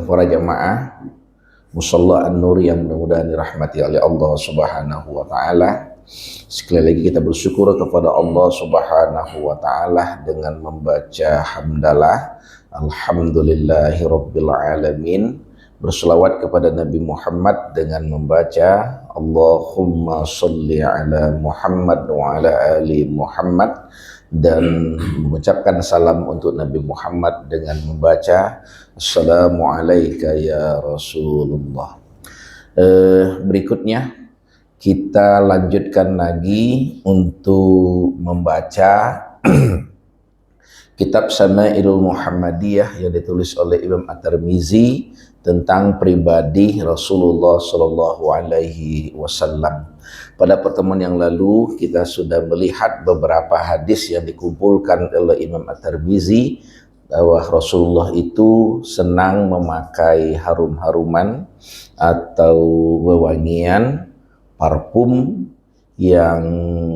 Para jamaah Musalla An-Nur yang mudah-mudahan dirahmati oleh Allah Subhanahu wa taala. Sekali lagi kita bersyukur kepada Allah Subhanahu wa taala dengan membaca hamdalah alhamdulillahi rabbil alamin, berselawat kepada Nabi Muhammad dengan membaca Allahumma sholli ala Muhammad wa ala ali Muhammad, dan mengucapkan salam untuk Nabi Muhammad dengan membaca Assalamualaikum ya Rasulullah. Berikutnya kita lanjutkan lagi untuk membaca kitab Syama'ilul Muhammadiyah yang ditulis oleh Imam At-Tirmizi tentang pribadi Rasulullah Shallallahu Alaihi Wasallam. Pada pertemuan yang lalu kita sudah melihat beberapa hadis yang dikumpulkan oleh Imam At-Tirmizi bahwa Rasulullah itu senang memakai harum-haruman atau wewangian, parfum, yang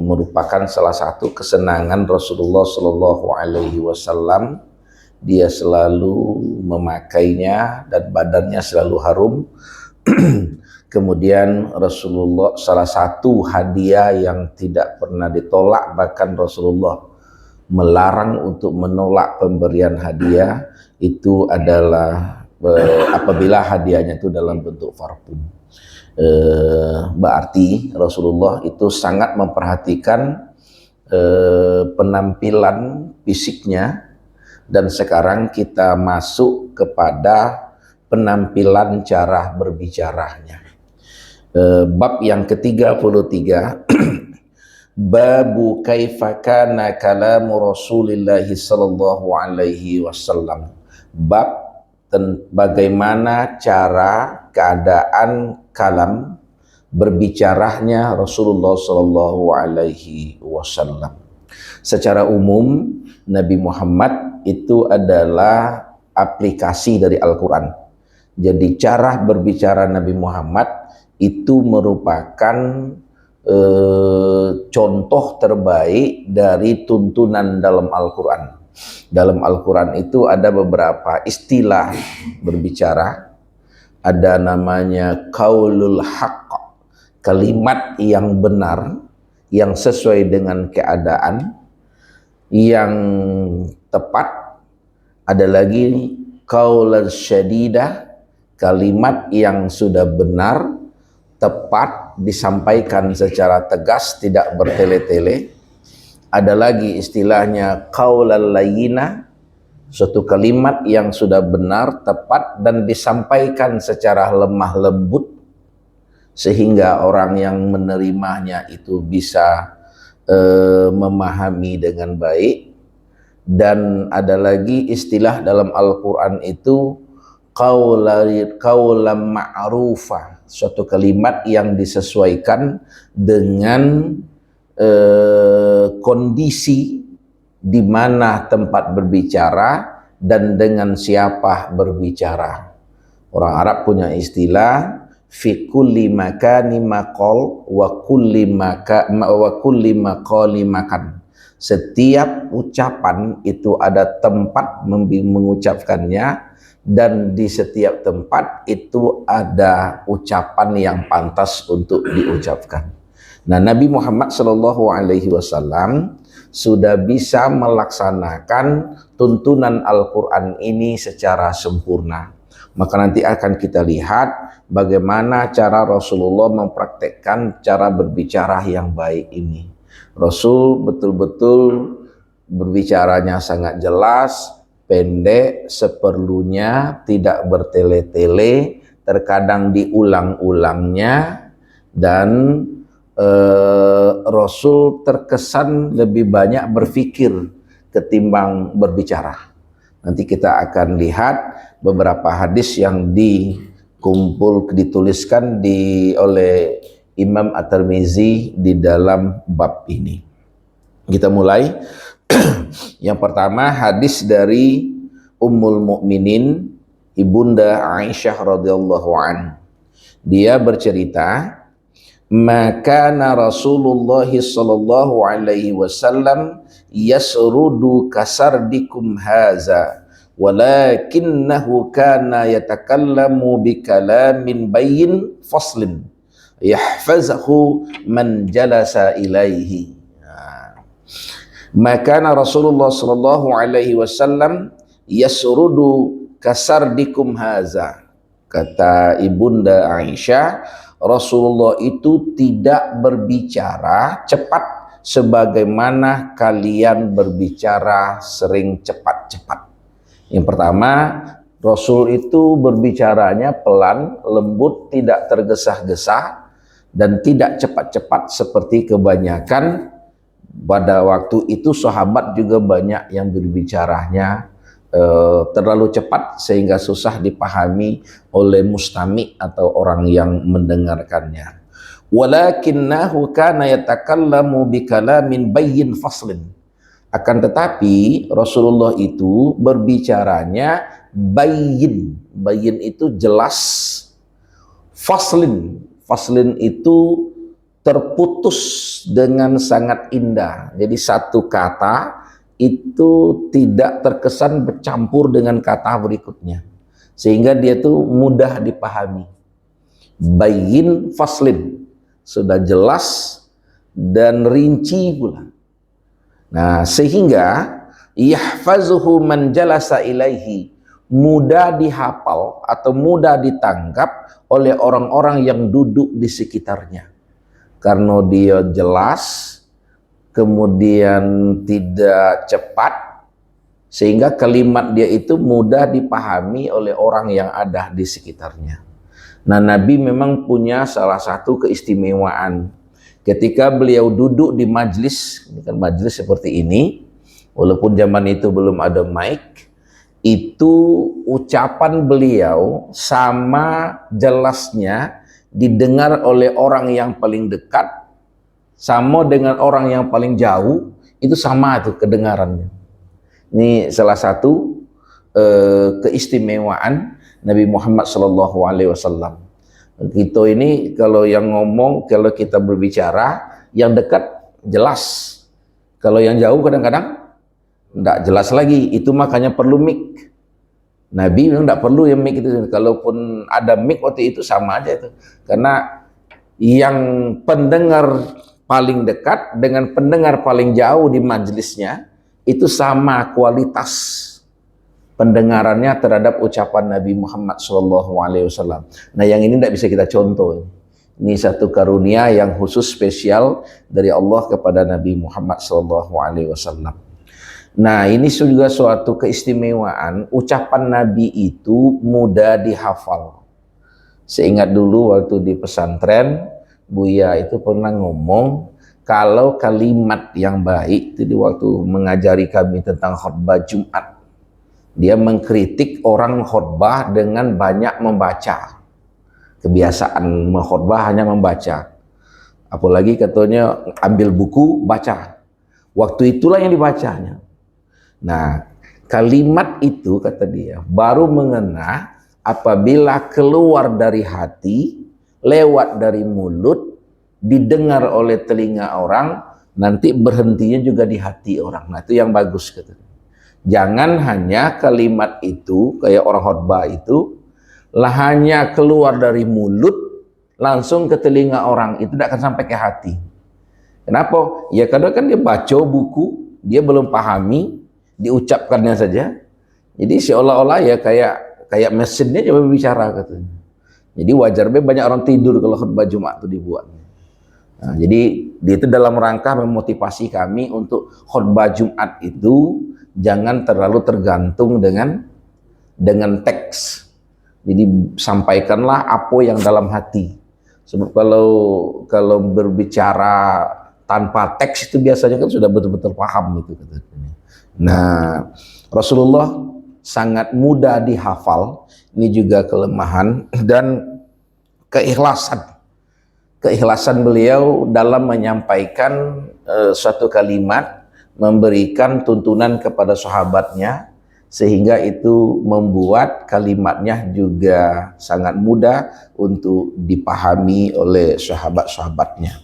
merupakan salah satu kesenangan Rasulullah Shallallahu Alaihi Wasallam. Dia selalu memakainya dan badannya selalu harum. Kemudian Rasulullah, salah satu hadiah yang tidak pernah ditolak, bahkan Rasulullah melarang untuk menolak pemberian hadiah, itu adalah apabila hadiahnya itu dalam bentuk parfum. Berarti Rasulullah itu sangat memperhatikan penampilan fisiknya. Dan sekarang kita masuk kepada penampilan cara berbicaranya. Bab yang ke-33 Babu kaifa kana kalamu Rasulillah sallallahu alaihi wasallam. Bab bagaimana cara keadaan kalam berbicaranya Rasulullah sallallahu alaihi wasallam. Secara umum Nabi Muhammad itu adalah aplikasi dari Al-Quran. Jadi cara berbicara Nabi Muhammad itu merupakan contoh terbaik dari tuntunan dalam Al-Quran. Dalam Al-Quran itu ada beberapa istilah berbicara. Ada namanya qaulul haqq, kalimat yang benar, yang sesuai dengan keadaan, yang tepat. Ada lagi qaulul syadidah, kalimat yang sudah benar, tepat, disampaikan secara tegas, tidak bertele-tele. Ada lagi istilahnya qaulal layyina, suatu kalimat yang sudah benar, tepat, dan disampaikan secara lemah lembut sehingga orang yang menerimanya itu bisa memahami dengan baik. Dan ada lagi istilah dalam Al-Quran itu qaulam ma'rufa, suatu kalimat yang disesuaikan dengan kondisi di mana tempat berbicara dan dengan siapa berbicara. Orang Arab punya istilah fi kulli makani maqal wa kulli maqali makan. Setiap ucapan itu ada tempat mengucapkannya, dan di setiap tempat itu ada ucapan yang pantas untuk diucapkan. Nah, Nabi Muhammad Shallallahu Alaihi Wasallam sudah bisa melaksanakan tuntunan Al-Quran ini secara sempurna. Maka nanti akan kita lihat bagaimana cara Rasulullah mempraktekkan cara berbicara yang baik ini. Rasul betul-betul berbicaranya sangat jelas, pendek, seperlunya, tidak bertele-tele, terkadang diulang-ulangnya, dan Rasul terkesan lebih banyak berpikir ketimbang berbicara. Nanti kita akan lihat beberapa hadis yang dituliskan oleh Imam At-Tirmizi di dalam bab ini. Kita mulai. Yang pertama hadis dari Ummul Mukminin Ibunda Aisyah radhiyallahu anha. Dia bercerita, maka Rasulullah sallallahu alaihi wasallam yasrudu kasardikum haza walakinnahu kana yatakallamu bikalamin bayyin faslin yahfazahu man jalasa ilaihi. Maka Rasulullah sallallahu alaihi wasallam yasrudu kasardikum haza. Kata Ibunda Aisyah, Rasulullah itu tidak berbicara cepat sebagaimana kalian berbicara sering cepat-cepat. Yang pertama, Rasul itu berbicaranya pelan, lembut, tidak tergesa-gesa, dan tidak cepat-cepat seperti kebanyakan. Pada waktu itu sahabat juga banyak yang berbicaranya terlalu cepat sehingga susah dipahami oleh mustami' atau orang yang mendengarkannya. Walakinnahu kana yatakallamu bikalamin bayyin faslin. Akan tetapi Rasulullah itu berbicaranya bayyin. Bayyin itu jelas. Faslin. Faslin itu terputus dengan sangat indah. Jadi satu kata itu tidak terkesan bercampur dengan kata berikutnya, sehingga dia tuh mudah dipahami. Bayyin faslin, sudah jelas dan rinci pula. Nah, sehingga yahfazuhu man jalasa ilaihi, mudah dihafal atau mudah ditangkap oleh orang-orang yang duduk di sekitarnya. Karena dia jelas, kemudian tidak cepat, sehingga kalimat dia itu mudah dipahami oleh orang yang ada di sekitarnya. Nah, Nabi memang punya salah satu keistimewaan. Ketika beliau duduk di majlis, ini kan majlis seperti ini, walaupun zaman itu belum ada mic, itu ucapan beliau sama jelasnya didengar oleh orang yang paling dekat, sama dengan orang yang paling jauh, itu sama tuh kedengarannya. Ini salah satu keistimewaan Nabi Muhammad SAW. Kita ini kalau yang ngomong, kalau kita berbicara, yang dekat jelas. Kalau yang jauh kadang-kadang tidak jelas lagi. Itu makanya perlu mic. Nabi memang tidak perlu yang mic itu. Kalaupun ada mic waktu itu sama aja itu. Karena yang pendengar paling dekat dengan pendengar paling jauh di majelisnya itu sama kualitas pendengarannya terhadap ucapan Nabi Muhammad SAW. Nah, yang ini tidak bisa kita contoh. Ini satu karunia yang khusus spesial dari Allah kepada Nabi Muhammad SAW. Nah, ini juga suatu keistimewaan. Ucapan Nabi itu mudah dihafal. Seingat dulu waktu di pesantren, Buya itu pernah ngomong, kalau kalimat yang baik, itu di waktu mengajari kami tentang khutbah Jumat, dia mengkritik orang khutbah dengan banyak membaca. Kebiasaan mengkhutbah hanya membaca. Apalagi katanya ambil buku, baca. Waktu itulah yang dibacanya. Nah, kalimat itu kata dia baru mengena apabila keluar dari hati, lewat dari mulut, didengar oleh telinga orang, nanti berhentinya juga di hati orang. Nah, itu yang bagus katanya. Jangan hanya kalimat itu kayak orang khutbah itu lah hanya keluar dari mulut langsung ke telinga orang, itu tidak akan sampai ke hati. Kenapa? Ya kadang kan dia baca buku, dia belum pahami, diucapkannya saja. Jadi seolah-olah ya kayak mesinnya coba bicara katanya. Jadi wajar banyak orang tidur kalau khutbah Jumat itu dibuat. Nah, jadi itu dalam rangka memotivasi kami untuk khutbah Jumat itu jangan terlalu tergantung dengan teks. Jadi sampaikanlah apa yang dalam hati. Sebab kalau berbicara tanpa teks itu biasanya kan sudah betul-betul paham itu katanya. Nah, Rasulullah sangat mudah dihafal. Ini juga kelemahan dan keikhlasan. Keikhlasan beliau dalam menyampaikan suatu kalimat, memberikan tuntunan kepada sahabatnya, sehingga itu membuat kalimatnya juga sangat mudah untuk dipahami oleh sahabat-sahabatnya.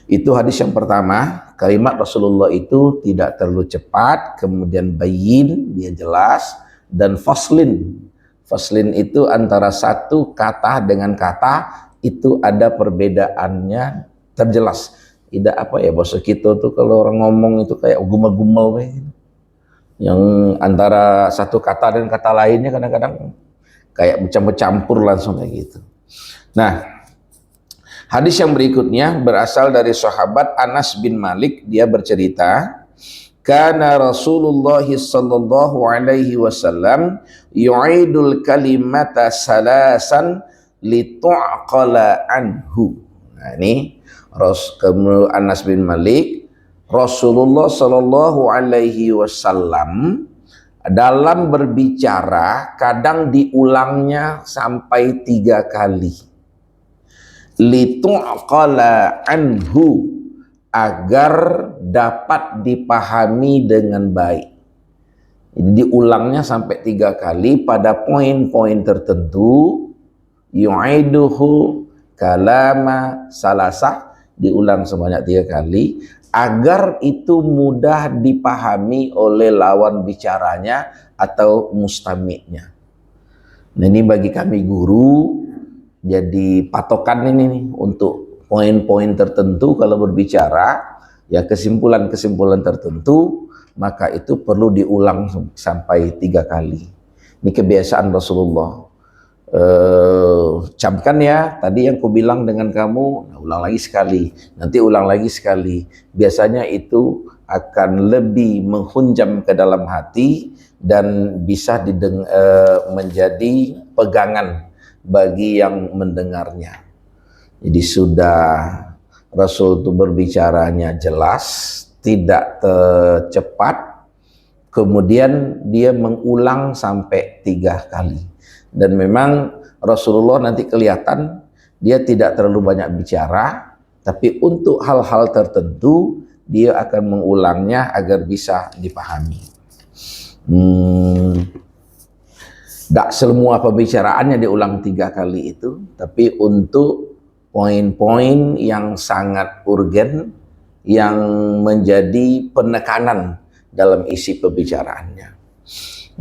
Itu hadis yang pertama. Kalimat Rasulullah itu tidak terlalu cepat, kemudian bayyin, dia jelas, dan faslin. Faslin itu antara satu kata dengan kata itu ada perbedaannya terjelas. Tidak apa ya bahasa kita tuh kalau orang ngomong itu kayak gumel-gumel yang antara satu kata dan kata lainnya kadang-kadang kayak bercampur langsung kayak gitu. Nah, hadis yang berikutnya berasal dari sahabat Anas bin Malik. Dia bercerita, kana Rasulullah sallallahu alaihi wasallam yu'idul kalimata salasan litu'qala anhu. Nah, ini Anas bin Malik, Rasulullah sallallahu alaihi wasallam dalam berbicara kadang diulangnya sampai 3 kali. Litu'qala anhu, agar dapat dipahami dengan baik. Jadi diulangnya sampai 3 kali pada poin-poin tertentu. Yu'iduhu kalama salasa, diulang sebanyak 3 kali agar itu mudah dipahami oleh lawan bicaranya atau mustami'nya. Nah, ini bagi kami guru jadi patokan ini nih untuk poin-poin tertentu kalau berbicara, ya kesimpulan-kesimpulan tertentu, maka itu perlu diulang sampai 3 kali. Ini kebiasaan Rasulullah. Camkan ya, tadi yang ku bilang dengan kamu, ulang lagi sekali, nanti ulang lagi sekali. Biasanya itu akan lebih menghunjam ke dalam hati dan bisa menjadi pegangan bagi yang mendengarnya. Jadi sudah Rasul itu berbicaranya jelas, tidak cepat, kemudian dia mengulang sampai 3 kali. Dan memang Rasulullah nanti kelihatan dia tidak terlalu banyak bicara, tapi untuk hal-hal tertentu dia akan mengulangnya agar bisa dipahami. Tidak semua pembicaraannya diulang 3 kali itu, tapi untuk poin-poin yang sangat urgen, yang menjadi penekanan dalam isi pembicaraannya.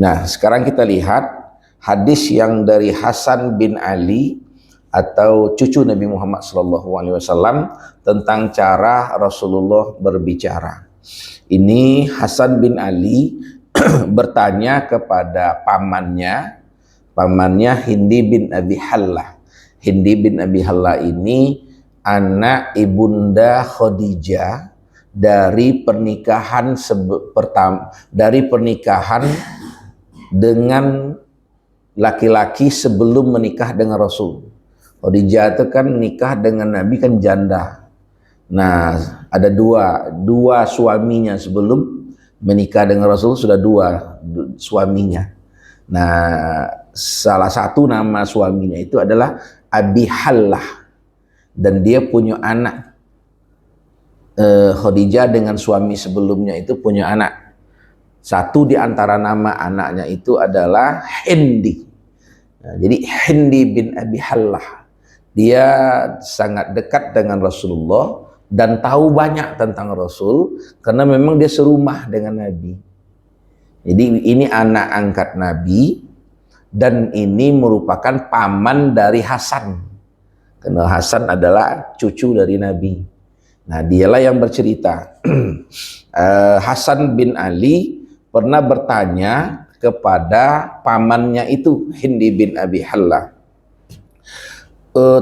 Nah, sekarang kita lihat hadis yang dari Hasan bin Ali atau cucu Nabi Muhammad SAW tentang cara Rasulullah berbicara. Ini Hasan bin Ali bertanya kepada pamannya Hindi bin Abi Hallah. Hindi bin Abi Hallah ini anak ibunda Khadijah dari pernikahan dengan laki-laki sebelum menikah dengan Rasul. Khadijah itu kan menikah dengan Nabi kan janda. Nah, ada dua suaminya sebelum menikah dengan Rasul, sudah 2 suaminya. Nah, salah satu nama suaminya itu adalah Abi Hallah, dan dia punya anak. Khadijah dengan suami sebelumnya itu punya anak. Satu di antara nama anaknya itu adalah Hindi. Nah, jadi Hindi bin Abi Hallah, dia sangat dekat dengan Rasulullah dan tahu banyak tentang Rasul karena memang dia serumah dengan Nabi. Jadi ini anak angkat Nabi dan ini merupakan paman dari Hasan. Karena Hasan adalah cucu dari Nabi. Nah, dialah yang bercerita. Hasan bin Ali pernah bertanya kepada pamannya itu, Hindi bin Abi Hallah,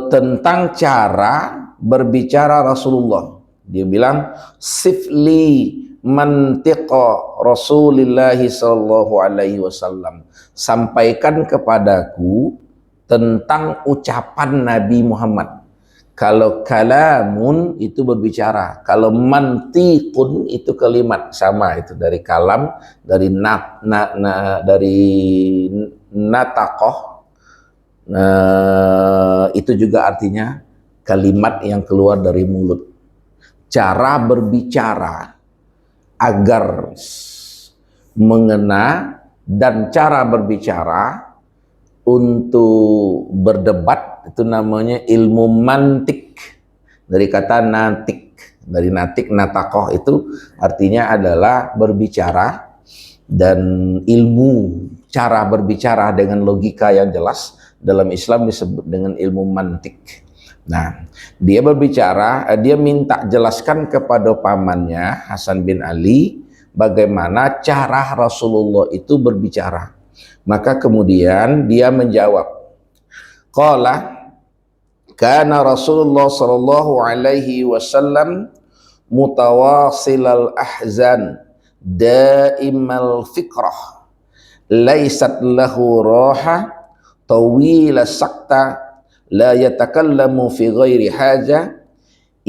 tentang cara berbicara Rasulullah. Dia bilang, sifli mantiqa Rasulillahi sallallahu alaihi wasallam. Sampaikan kepadaku tentang ucapan Nabi Muhammad. Kalau kalamun itu berbicara, kalau mantiqun itu kalimat, sama itu dari kalam, dari dari nataqah. Itu juga artinya kalimat yang keluar dari mulut. Cara berbicara agar mengena dan cara berbicara untuk berdebat itu namanya ilmu mantik, dari kata natik, dari natik nataqah itu artinya adalah berbicara, dan ilmu cara berbicara dengan logika yang jelas. Dalam Islam disebut dengan ilmu mantik. Nah, dia berbicara, dia minta jelaskan kepada pamannya Hasan bin Ali bagaimana cara Rasulullah itu berbicara. Maka kemudian dia menjawab, qala kana Rasulullah sallallahu alaihi wasallam mutawasilal ahzan daimal fikrah laysat lahu raha tawila sakta la yatakallamu fi ghairi haja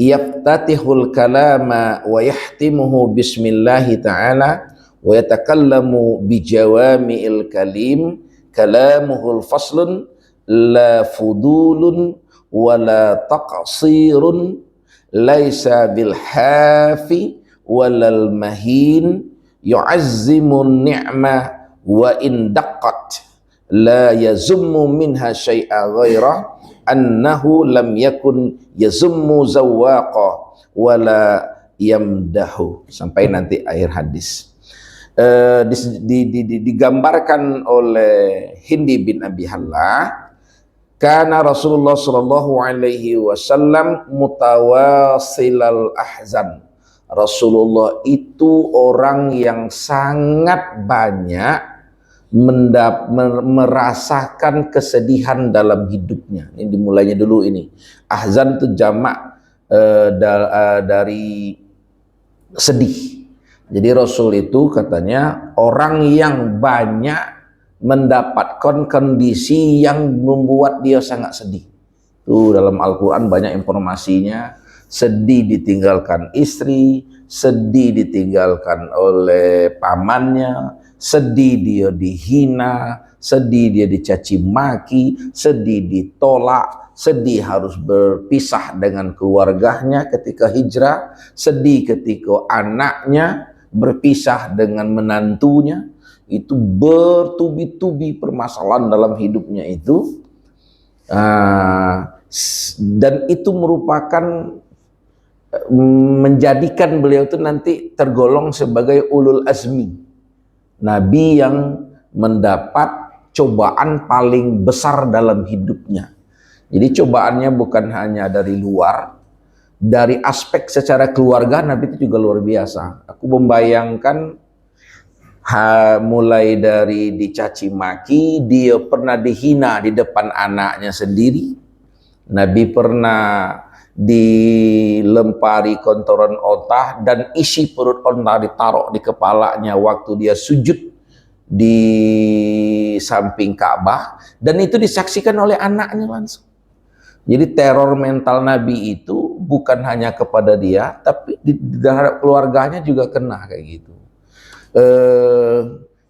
yaftatihul kalama wa yahtimuhu bismillahi ta'ala wa yatakallamu bijawami'il kalim kalamuhul faslun la fudulun wa la taqsirun laisa bil hafi walal mahin yu'azzimun ni'ma wa in daqqat la yazummu minha syai'a ghairah annahu lam yakun yazummu zawwaqa wala yamdahu, sampai nanti akhir hadis. Digambarkan oleh Hindi bin Abi Hallah, karena Rasulullah sallallahu alaihi wasallam mutawasilal ahzan. Rasulullah itu orang yang sangat banyak merasakan kesedihan dalam hidupnya. Ini dimulainya dulu ini. Ahzan itu jamak dari sedih. Jadi Rasul itu katanya orang yang banyak mendapatkan kondisi yang membuat dia sangat sedih. Itu dalam Al-Quran banyak informasinya. Sedih ditinggalkan istri, sedih ditinggalkan oleh pamannya, sedih dia dihina, sedih dia dicaci maki, sedih ditolak, sedih harus berpisah dengan keluarganya ketika hijrah, sedih ketika anaknya berpisah dengan menantunya. Itu bertubi-tubi permasalahan dalam hidupnya itu. Dan itu merupakan menjadikan beliau itu nanti tergolong sebagai ulul azmi. Nabi yang mendapat cobaan paling besar dalam hidupnya. Jadi cobaannya bukan hanya dari luar, dari aspek secara keluarga Nabi itu juga luar biasa. Aku membayangkan mulai dari dicaci maki, dia pernah dihina di depan anaknya sendiri. Nabi pernah dilempari kotoran onta dan isi perut onta ditaruh di kepalanya waktu dia sujud di samping Ka'bah, dan itu disaksikan oleh anaknya langsung. Jadi teror mental Nabi itu bukan hanya kepada dia, tapi di terhadap keluarganya juga kena kayak gitu.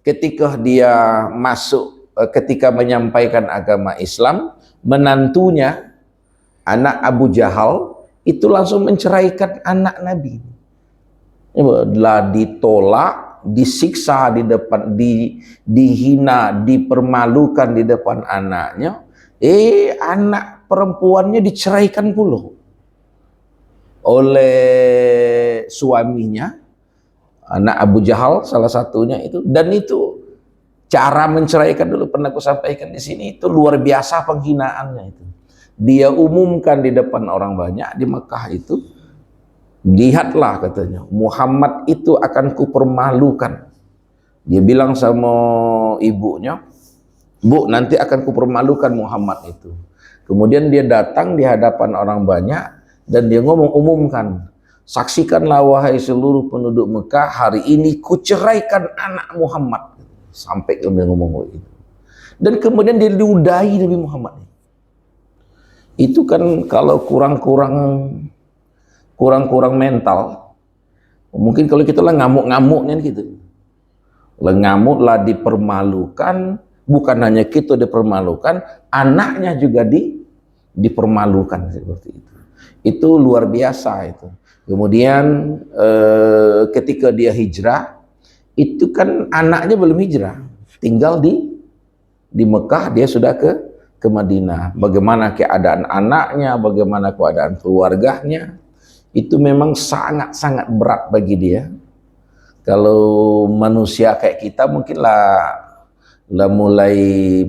Ketika dia masuk, ketika menyampaikan agama Islam, menantunya anak Abu Jahal itu langsung menceraikan anak Nabi. Lah ditolak, disiksa di depan, dihina, dipermalukan di depan anaknya. Anak perempuannya diceraikan pula oleh suaminya, anak Abu Jahal salah satunya itu. Dan itu cara menceraikan dulu pernah aku sampaikan di sini, itu luar biasa penghinaannya itu. Dia umumkan di depan orang banyak di Mekah itu, lihatlah katanya, Muhammad itu akan kupermalukan. Dia bilang sama ibunya, Bu, nanti akan kupermalukan Muhammad itu. Kemudian dia datang di hadapan orang banyak dan dia umumkan, saksikanlah wahai seluruh penduduk Mekah, hari ini kuceraikan anak Muhammad. Sampai dia ngomong begitu. Dan kemudian dia diudahi Nabi Muhammad. Itu kan kalau kurang-kurang mental, mungkin kalau kita lah ngamuk-ngamuknya gitu. Lah ngamuk lah dipermalukan, bukan hanya kita dipermalukan, anaknya juga dipermalukan seperti itu. Itu luar biasa itu. Kemudian ketika dia hijrah, itu kan anaknya belum hijrah, tinggal di Mekah, dia sudah ke Madinah. Bagaimana keadaan anaknya, bagaimana keadaan keluarganya, itu memang sangat-sangat berat bagi dia. Kalau manusia kayak kita mungkinlah mulai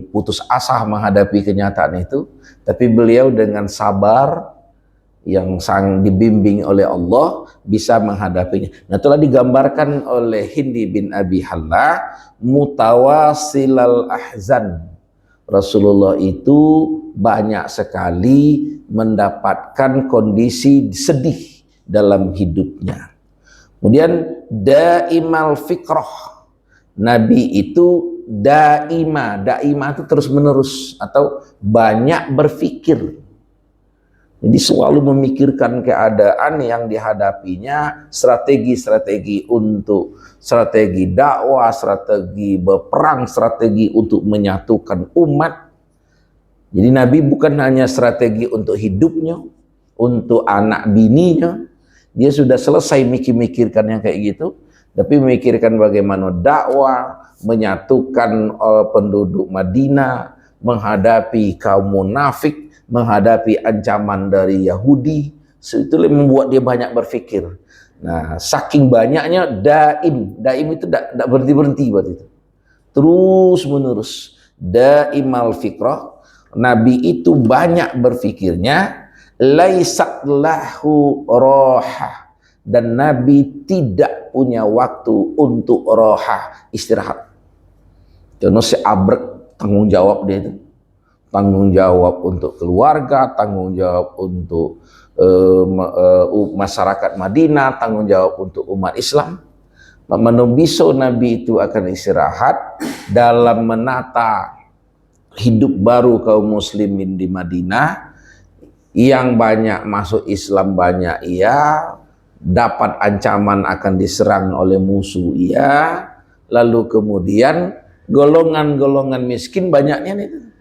putus asa menghadapi kenyataan itu, tapi beliau dengan sabar yang sang dibimbing oleh Allah bisa menghadapinya. Nah, itulah digambarkan oleh Hindi bin Abi Halla mutawasilal ahzan. Rasulullah itu banyak sekali mendapatkan kondisi sedih dalam hidupnya. Kemudian daimal fikrah. Nabi itu daima itu terus menerus atau banyak berpikir. Jadi selalu memikirkan keadaan yang dihadapinya, strategi-strategi untuk strategi dakwah, strategi berperang, strategi untuk menyatukan umat. Jadi Nabi bukan hanya strategi untuk hidupnya, untuk anak bininya, dia sudah selesai mikir-mikirkan yang kayak gitu, tapi memikirkan bagaimana dakwah, menyatukan penduduk Madinah, menghadapi kaum munafik, menghadapi ancaman dari Yahudi. Itu membuat dia banyak berpikir. Nah, saking banyaknya daim itu tidak berhenti berarti itu. Terus menerus. Daimal fikrah. Nabi itu banyak berpikirnya. Laisat lahu roha. Dan Nabi tidak punya waktu untuk roha, istirahat. Contoh si abrek, tanggung jawab dia itu. Tanggung jawab untuk keluarga, tanggung jawab untuk masyarakat Madinah, tanggung jawab untuk umat Islam. Menubiso Nabi itu akan istirahat dalam menata hidup baru kaum muslimin di Madinah, yang banyak masuk Islam banyak iya, dapat ancaman akan diserang oleh musuh iya, lalu kemudian golongan-golongan miskin banyaknya nih.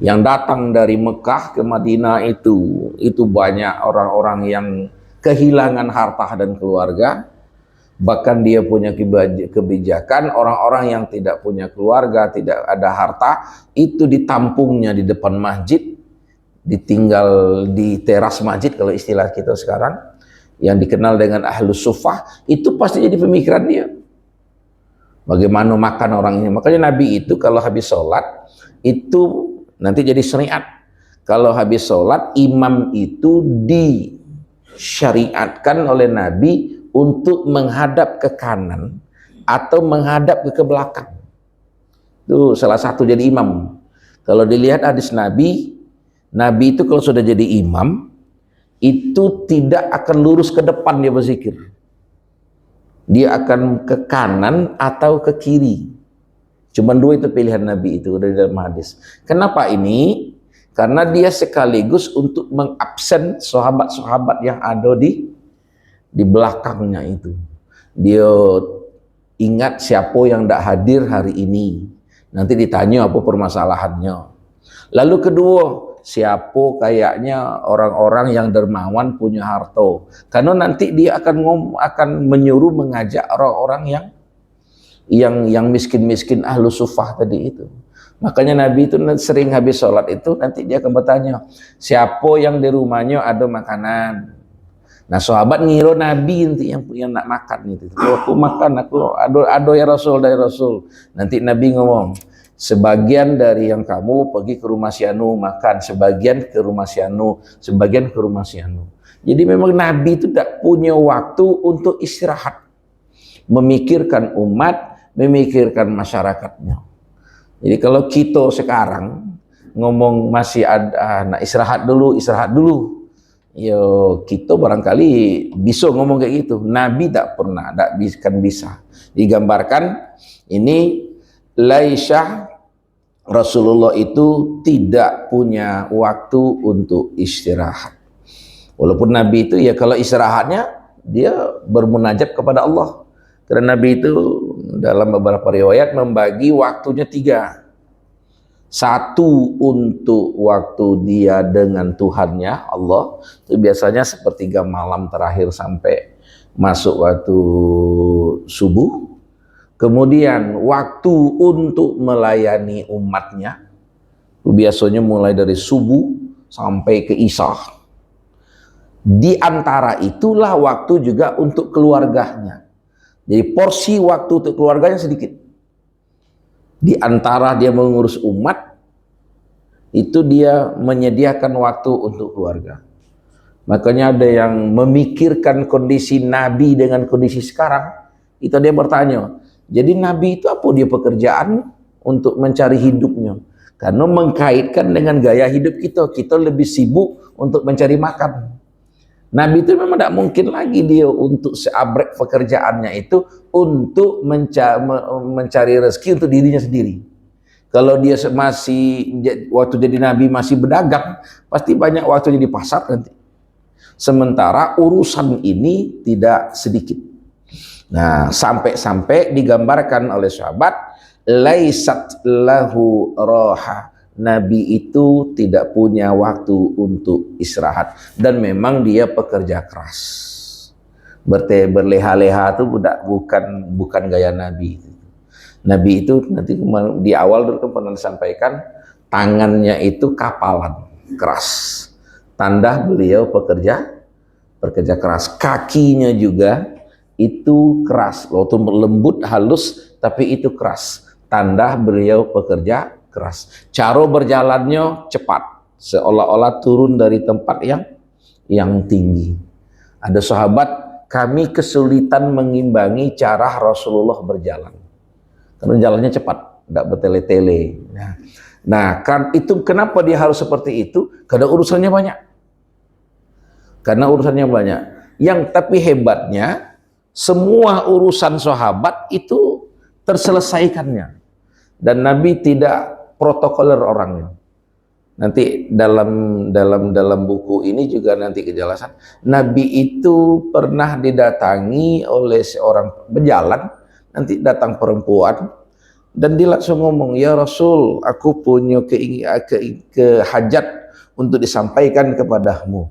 Yang datang dari Mekah ke Madinah itu banyak orang-orang yang kehilangan harta dan keluarga. Bahkan dia punya kebijakan, orang-orang yang tidak punya keluarga, tidak ada harta, itu ditampungnya di depan masjid, ditinggal di teras masjid kalau istilah kita sekarang, yang dikenal dengan ahlus sufah. Itu pasti jadi pemikiran dia. Bagaimana makan orang ini. Makanya Nabi itu kalau habis sholat, itu nanti jadi syariat. Kalau habis sholat, imam itu disyariatkan oleh Nabi untuk menghadap ke kanan atau menghadap ke belakang. Itu salah satu jadi imam. Kalau dilihat hadis Nabi itu kalau sudah jadi imam, itu tidak akan lurus ke depan dia berzikir. Dia akan ke kanan atau ke kiri. Cuman dua itu pilihan Nabi itu dari dalam hadis. Kenapa ini? Karena dia sekaligus untuk mengabsen sahabat-sahabat yang ada di belakangnya itu. Dia ingat siapa yang tidak hadir hari ini. Nanti ditanya apa permasalahannya. Lalu kedua, siapa kayaknya orang-orang yang dermawan punya harta. Karena nanti dia akan menyuruh mengajak orang-orang yang miskin-miskin ahlu sufah tadi itu. Makanya Nabi itu sering habis sholat itu nanti dia akan bertanya, siapa yang di rumahnya ada makanan. Nah, sahabat ngira Nabi nanti yang nak makan itu. Aku makan, aku ada ya Rasul, dari Rasul. Nanti Nabi ngomong, sebagian dari yang kamu pergi ke rumah si anu makan, sebagian ke rumah si anu, sebagian ke rumah si anu. Jadi memang Nabi itu tidak punya waktu untuk istirahat, memikirkan umat, memikirkan masyarakatnya. Jadi kalau kita sekarang ngomong masih ada nak istirahat dulu, yo kita barangkali bisa ngomong kayak gitu. Nabi tak pernah, tak bisa. Digambarkan ini Laisyah, Rasulullah itu tidak punya waktu untuk istirahat. Walaupun Nabi itu ya kalau istirahatnya dia bermunajat kepada Allah. Karena Nabi itu dalam beberapa riwayat membagi waktunya 3. Satu untuk waktu dia dengan Tuhannya Allah, itu biasanya sepertiga malam terakhir sampai masuk waktu subuh. Kemudian waktu untuk melayani umatnya, itu biasanya mulai dari subuh sampai ke Isya. Di antara itulah waktu juga untuk keluarganya. Jadi porsi waktu untuk keluarganya sedikit. Di antara dia mengurus umat, itu dia menyediakan waktu untuk keluarga. Makanya ada yang memikirkan kondisi Nabi dengan kondisi sekarang, itu dia bertanya, jadi Nabi itu apa dia pekerjaan untuk mencari hidupnya? Karena mengkaitkan dengan gaya hidup kita lebih sibuk untuk mencari makan. Nabi itu memang tidak mungkin lagi dia untuk seabrek pekerjaannya itu untuk mencari rezeki untuk dirinya sendiri. Kalau dia masih waktu jadi Nabi masih berdagang, pasti banyak waktunya di pasar nanti. Sementara urusan ini tidak sedikit. Nah, sampai-sampai digambarkan oleh sahabat, laisat lahu roha. Nabi itu tidak punya waktu untuk istirahat, dan memang dia pekerja keras. Berleha-leha itu bukan gaya Nabi. Nabi itu nanti di awal dulu kan pernah disampaikan, tangannya itu kapalan keras, tanda beliau pekerja keras. Kakinya juga itu keras, waktu lembut halus tapi itu keras, tanda beliau pekerja keras. Cara berjalannya cepat, seolah-olah turun dari tempat yang tinggi. Ada sahabat, kami kesulitan mengimbangi cara Rasulullah berjalan, karena jalannya cepat, tidak bertele-tele. Nah, kan itu kenapa dia harus seperti itu? Karena urusannya banyak. Tapi hebatnya, semua urusan sahabat itu terselesaikannya. Dan Nabi tidak protokoler orangnya. Nanti dalam buku ini juga nanti kejelasan. Nabi itu pernah didatangi oleh seorang berjalan, nanti datang perempuan, dan dia langsung ngomong, ya Rasul, aku punya hajat untuk disampaikan kepadamu.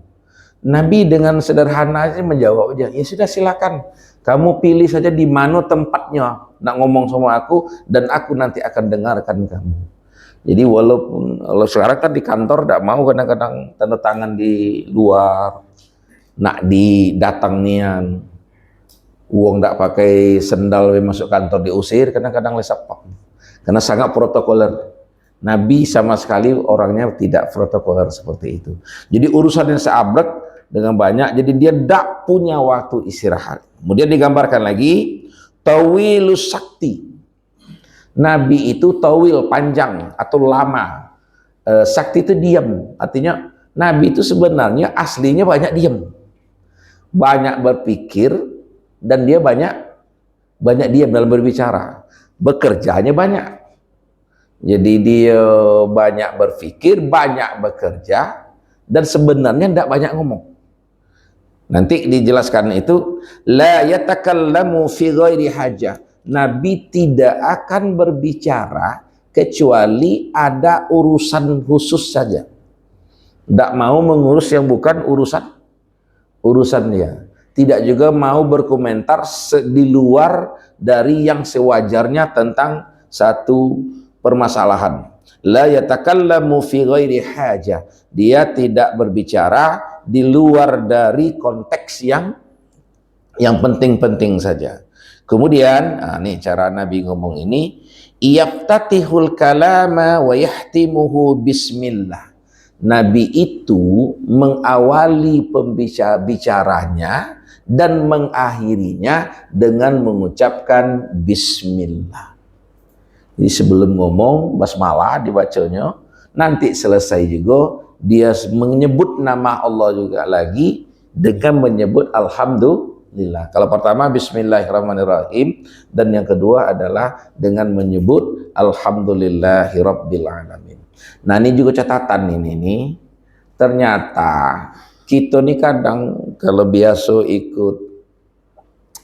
Nabi dengan sederhana aja menjawab aja, ya sudah silakan, kamu pilih saja di mana tempatnya nak ngomong sama aku, dan aku nanti akan dengarkan kamu. Jadi walaupun kalau sekarang kan di kantor tidak mau kadang-kadang tanda tangan di luar, nak didatangian, uang tidak pakai sendal masuk kantor diusir, kadang-kadang lesapak, karena sangat protokoler. Nabi sama sekali orangnya tidak protokoler seperti itu. Jadi urusan yang seabrek dengan banyak, jadi dia tidak punya waktu istirahat. Kemudian digambarkan lagi, tawilus sakti. Nabi itu tawil, panjang atau lama. Sakti itu diam, artinya Nabi itu sebenarnya aslinya banyak diam, banyak berpikir, dan dia banyak diam dalam berbicara. Bekerjanya banyak, jadi dia banyak berpikir, banyak bekerja, dan sebenarnya tidak banyak ngomong. Nanti dijelaskan itu, la yatakallamu fi ghairi hajah. Nabi tidak akan berbicara kecuali ada urusan khusus saja. Tidak mau mengurus yang bukan urusan dia. Tidak juga mau berkomentar di luar dari yang sewajarnya tentang satu permasalahan. La yatakallamu fi ghairi hajah. Dia tidak berbicara di luar dari konteks yang penting-penting saja. Kemudian, nih cara Nabi ngomong ini, yaftatihul kalama wa yahtimuhu bismillah. Nabi itu mengawali pembicaranya dan mengakhirinya dengan mengucapkan bismillah. Jadi sebelum ngomong basmalah dibacanya, nanti selesai juga dia menyebut nama Allah juga lagi dengan menyebut alhamdulillah. Kalau pertama bismillahirrahmanirrahim, dan yang kedua adalah dengan menyebut alhamdulillahirabbil alamin. Nah, ini juga catatan ini ternyata kita nih kadang kalau biasa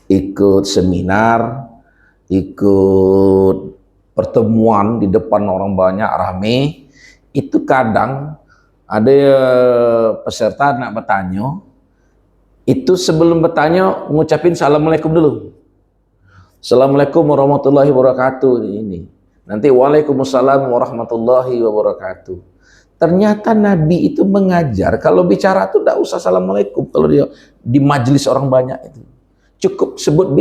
ikut seminar, ikut pertemuan di depan orang banyak rame, itu kadang ada peserta nak bertanya, itu sebelum bertanya ngucapin assalamualaikum dulu. Assalamualaikum warahmatullahi wabarakatuh. Ini nanti waalaikumsalam warahmatullahi wabarakatuh. Ternyata Nabi itu mengajar kalau bicara itu tidak usah assalamualaikum. Kalau dia di majelis orang banyak itu cukup sebut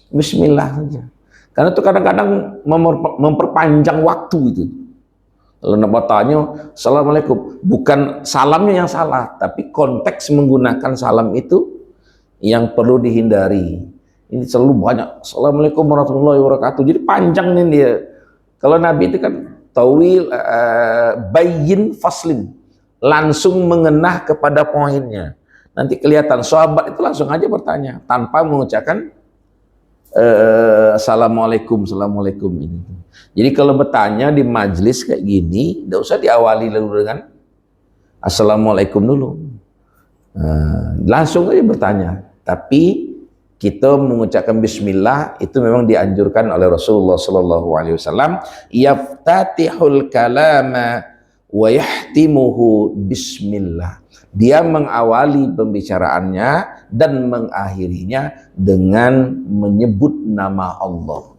bismillah saja. Karena itu kadang-kadang memperpanjang waktu itu. Kalau nak bertanya, Assalamualaikum, bukan salamnya yang salah, tapi konteks menggunakan salam itu yang perlu dihindari. Ini selalu banyak, Assalamualaikum warahmatullahi wabarakatuh. Jadi panjang nih dia. Kalau Nabi itu kan tawil, bayyin faslin, langsung mengenah kepada poinnya. Nanti kelihatan sahabat itu langsung aja bertanya tanpa mengucapkan Assalamualaikum, Assalamualaikum ini. Jadi kalau bertanya di majelis kayak gini, tidak usah diawali lalu dengan Assalamualaikum dulu. Langsung aja bertanya. Tapi kita mengucapkan Bismillah itu memang dianjurkan oleh Rasulullah Sallallahu Alaihi Wasallam. Yaftatihul kalama wa yahtimuhu Bismillah. Dia mengawali pembicaraannya dan mengakhirinya dengan menyebut nama Allah.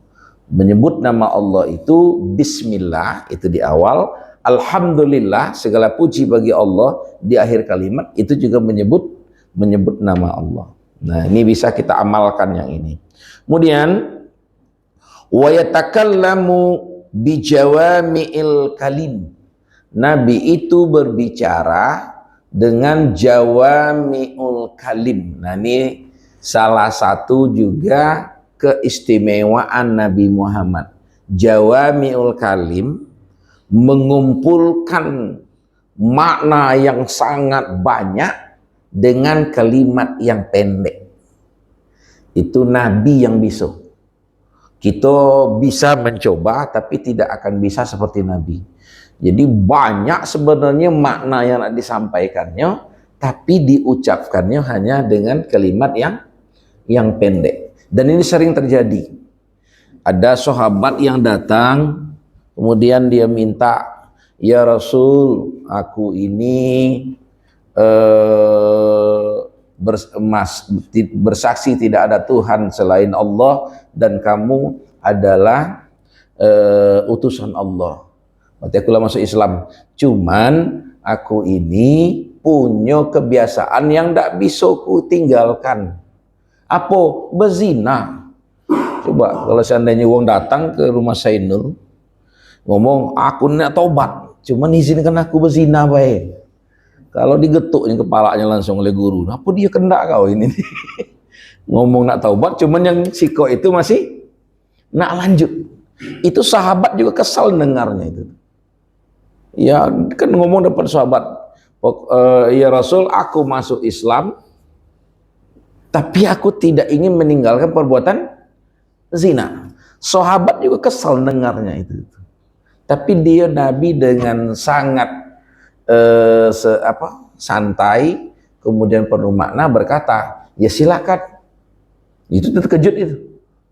Menyebut nama Allah itu Bismillah, itu di awal. Alhamdulillah, segala puji bagi Allah, di akhir kalimat itu juga menyebut nama Allah. Nah, ini bisa kita amalkan yang ini. Kemudian wa yatakallamu bijawami'il kalim. Nabi itu berbicara dengan jawami'ul kalim. Nah, ini salah satu juga keistimewaan Nabi Muhammad. Jawami'ul kalim mengumpulkan makna yang sangat banyak dengan kalimat yang pendek. Itu Nabi yang bisa. Kita bisa mencoba tapi tidak akan bisa seperti Nabi. Jadi banyak sebenarnya makna yang disampaikannya, tapi diucapkannya hanya dengan kalimat yang pendek. Dan ini sering terjadi. Ada sahabat yang datang, kemudian dia minta, ya Rasul, aku ini bersaksi tidak ada Tuhan selain Allah dan kamu adalah utusan Allah. Berarti akulah masuk Islam. Cuman aku ini punya kebiasaan yang tidak bisa ku tinggalkan. Apa? Berzina. Coba kalau seandainya wong datang ke rumah Sainul ngomong aku nak taubat, cuman izinkan aku berzina baik. Kalau digetuknya kepalanya langsung oleh guru, apa dia kena kau ini? Ngomong nak taubat, cuman yang siko itu masih nak lanjut. Itu sahabat juga kesal dengarnya itu. Ya kan ngomong depan sahabat, ya Rasul, aku masuk Islam, tapi aku tidak ingin meninggalkan perbuatan zina. Sahabat juga kesal dengarnya itu. Tapi dia Nabi dengan sangat santai, kemudian penuh makna berkata, ya silakan. Itu terkejut itu.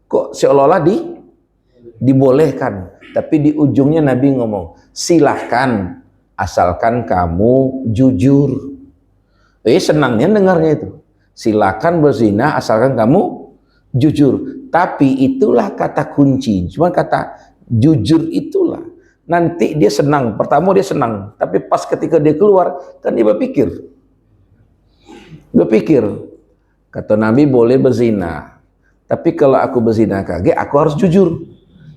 Kok seolah-olah dibolehkan. Tapi di ujungnya Nabi ngomong, silahkan asalkan kamu jujur. Senangnya dengarnya itu. Silakan berzina asalkan kamu jujur. Tapi itulah kata kunci. Cuma kata jujur itulah. Nanti dia senang. Pertama dia senang. Tapi pas ketika dia keluar, kan dia berpikir. Kata Nabi boleh berzina. Tapi kalau aku berzina kaget, aku harus jujur.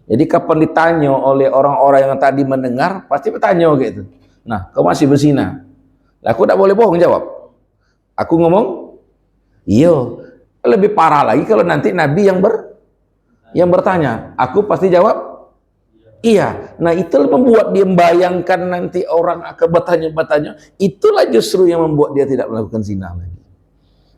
Jadi kapan ditanya oleh orang-orang yang tadi mendengar, pasti bertanya gitu. Nah, kau masih berzina. Aku tidak boleh bohong jawab. Aku ngomong, iya. Lebih parah lagi kalau nanti Nabi yang bertanya. Aku pasti jawab, iya. Nah, itulah membuat dia membayangkan nanti orang akan bertanya-bertanya. Itulah justru yang membuat dia tidak melakukan zina lagi.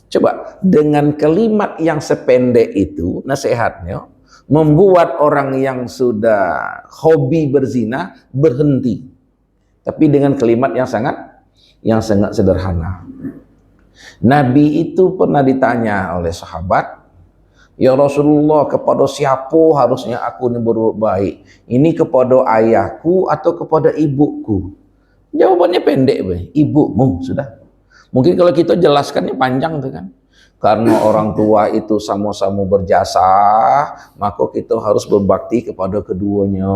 Coba, dengan kalimat yang sependek itu, nasihatnya, membuat orang yang sudah hobi berzina berhenti. Tapi dengan kalimat yang sangat sederhana. Nabi itu pernah ditanya oleh sahabat, ya Rasulullah, kepada siapa harusnya aku ini berbuat baik? Ini kepada ayahku atau kepada ibuku? Jawabannya pendek, ibumu, sudah. Mungkin kalau kita jelaskannya panjang tuh kan. Karena orang tua itu sama-sama berjasa, maka kita harus berbakti kepada keduanya,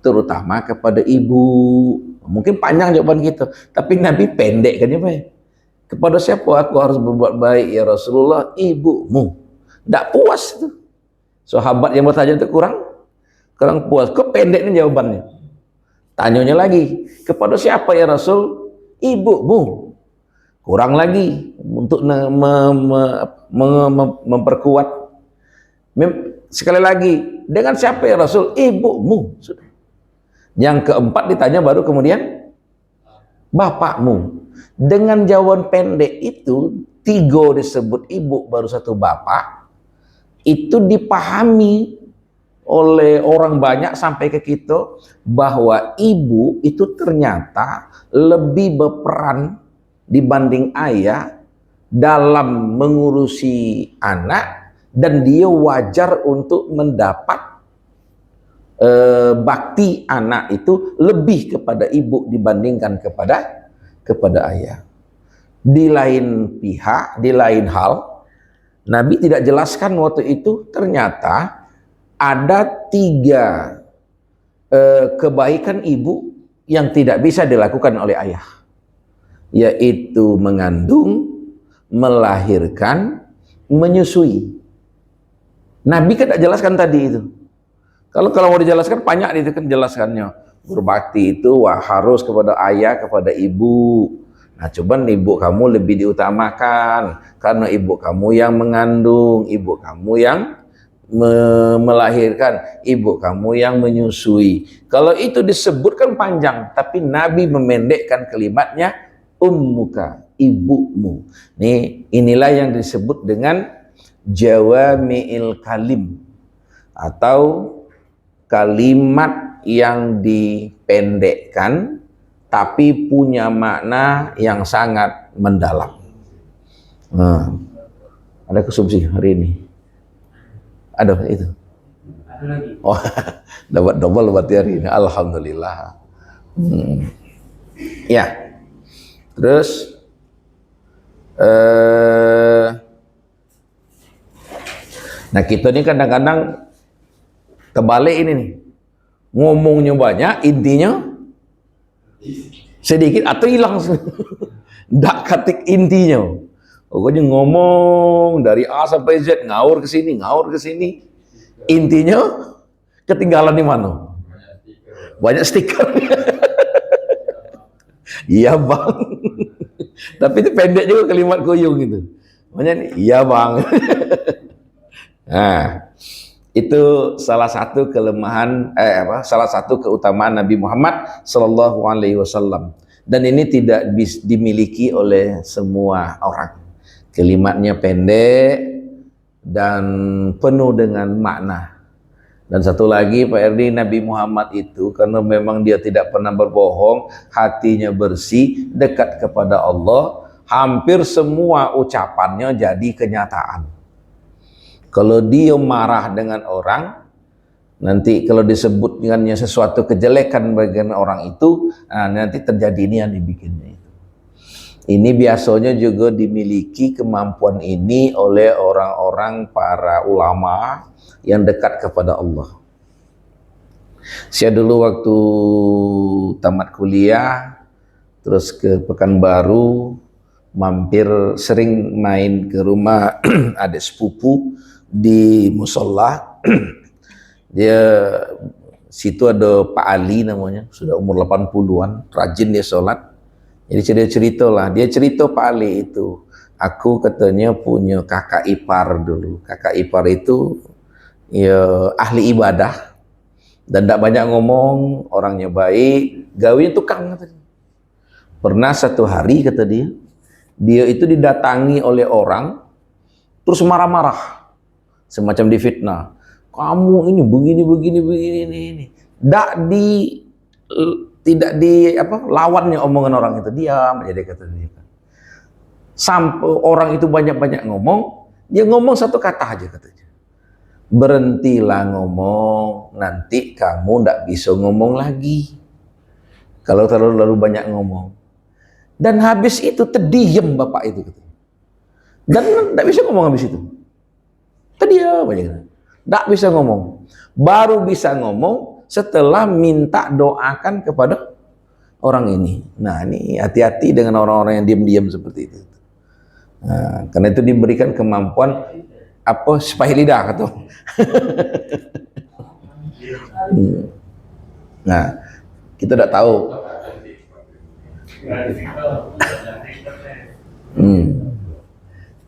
terutama kepada ibu. Mungkin panjang jawaban kita, tapi Nabi pendek kan ya, Pak? Kepada siapa aku harus berbuat baik ya Rasulullah? Ibumu. Tidak puas itu. Sahabat yang bertanya itu kurang puas. Kok pendek nih jawabannya? Tanyanya lagi, kepada siapa ya Rasul? Ibumu. Kurang lagi untuk memperkuat. Sekali lagi, dengan siapa ya Rasul? Ibumu. Sudah. Yang keempat ditanya baru kemudian bapakmu. Dengan jawaban pendek itu, 3 disebut ibu, baru 1 bapak, itu dipahami oleh orang banyak sampai ke kita bahwa ibu itu ternyata lebih berperan dibanding ayah dalam mengurusi anak, dan dia wajar untuk mendapat bakti anak itu lebih kepada ibu dibandingkan kepada ayah. Di lain pihak, di lain hal, Nabi tidak jelaskan waktu itu ternyata ada 3 kebaikan ibu yang tidak bisa dilakukan oleh ayah, yaitu mengandung, melahirkan, menyusui. Nabi kan tidak jelaskan tadi itu. Kalau mau dijelaskan banyak itu kan jelaskannya. Berbakti itu harus kepada ayah, kepada ibu. Nah, cuman ibu kamu lebih diutamakan karena ibu kamu yang mengandung, ibu kamu yang melahirkan, ibu kamu yang menyusui. Kalau itu disebutkan panjang, tapi Nabi memendekkan kalimatnya, ummuka, ibumu. Inilah yang disebut dengan jawami'il kalim, atau kalimat yang dipendekkan tapi punya makna yang sangat mendalam. Ada konsumsi hari ini? Ada itu? Ada lagi. Oh, dapat double berarti hari ini. Alhamdulillah. Ya. Terus nah kita ini kadang-kadang terbalik ini nih. Ngomongnya banyak, intinya sedikit atau hilang. Ndak ketik intinya. Pokoknya ngomong dari A sampai Z, ngaur ke sini. Intinya ketinggalan di mana? Banyak stiker. Iya bang. Tapi itu pendek juga kalimat kuyung itu. Makanya iya bang. Nah, itu salah satu kelemahan, salah satu keutamaan Nabi Muhammad Sallallahu Alaihi Wasallam. Dan ini tidak dimiliki oleh semua orang. Kalimatnya pendek dan penuh dengan makna. Dan satu lagi Pak Erdi, Nabi Muhammad itu karena memang dia tidak pernah berbohong, hatinya bersih, dekat kepada Allah, hampir semua ucapannya jadi kenyataan. Kalau dia marah dengan orang, nanti kalau disebut dengannya sesuatu kejelekan bagian orang itu, nanti terjadi ini yang dibikinnya itu. Ini biasanya juga dimiliki kemampuan ini oleh orang-orang para ulama yang dekat kepada Allah. Saya dulu waktu tamat kuliah, terus ke Pekanbaru, mampir sering main ke rumah adik sepupu di musola. Dia situ ada Pak Ali namanya, sudah umur 80-an, rajin dia sholat. Jadi dia cerita Pak Ali itu, aku katanya punya kakak ipar dulu. Kakak ipar itu ya ahli ibadah dan tidak banyak ngomong, orangnya baik, gawinya tukang katanya. Pernah satu hari kata dia itu didatangi oleh orang terus marah-marah, semacam difitnah. Kamu ini begini ini. Tidak lawannya omongan orang itu, diam aja dia kata dia. Sampai orang itu banyak-banyak ngomong, dia ngomong satu kata aja katanya. Berhentilah ngomong, nanti kamu tidak bisa ngomong lagi kalau terlalu banyak ngomong. Dan habis itu terdiam bapak itu katanya. Dan tidak bisa ngomong habis itu. Terdiam aja. Tidak bisa ngomong. Baru bisa ngomong setelah minta doakan kepada orang ini. Nah, ini hati-hati dengan orang-orang yang diam-diam seperti itu. Nah, karena itu diberikan kemampuan apa sepah lidah kata. Nah, kita tidak tahu.